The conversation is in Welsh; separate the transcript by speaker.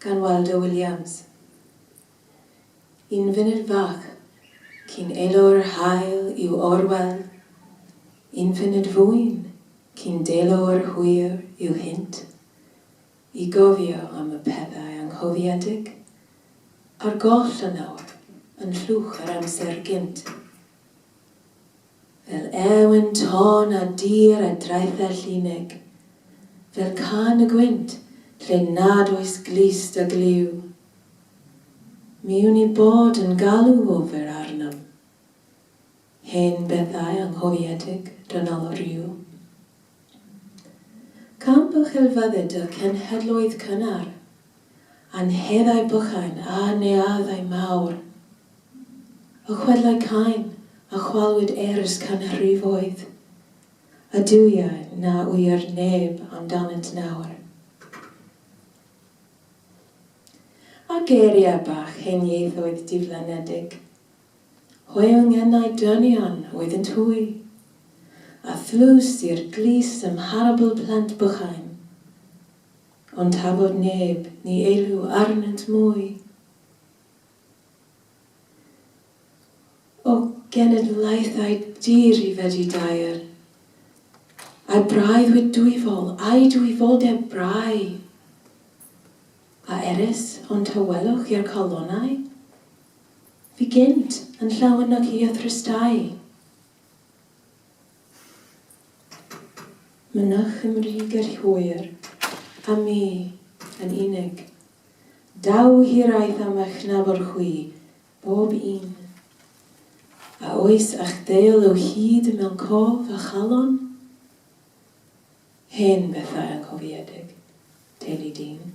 Speaker 1: gan Waldo Williams. Un funud fach, cyn elw'r hael i'w orwel, un funud fwyn, cyn delw'r hwyr i'w hint, I gofio am y pethau anghofiedig, a'r goll yn awr, yn llwch ar amser gynt. Fel ewyn tôn a dir a draethau llunig, fel can y gwynt, lle nad oes glist a gliw. Mi yw'n I bod yn galw ofer arnam, hen bethau anghofiedig dynol o ryw. Camp o chelfyddyd y cenhedloedd cynnar, anheddau bychain a neaddau mawr. Y chwedlau cain a chwalwyd ers canhrifoedd, a duwiau na wyr neb amdanynt nawr. A geiriau bach heniaethoedd diflanedig, hwy yngennau dynion oedd yn twy, a thlws i'r glis ymharabl plant bychain, ond tafod neb ni elw arnynt mwy. O genedlaethau dir I fedi dair, a braidd wyd dwyfol, a'i dwyfoldeb brai, a eris ond hywelwch i'r colonnau, fi gynt yn llawenog I y thrystau. Mynach ymrig yr hwyr, a mi yn unig. Daw hiraeth am eich nabor chwi, bob un. A oes a'ch deil o hyd mewn cof a chalon? Hen bethau anghofiedig, teulu dyn.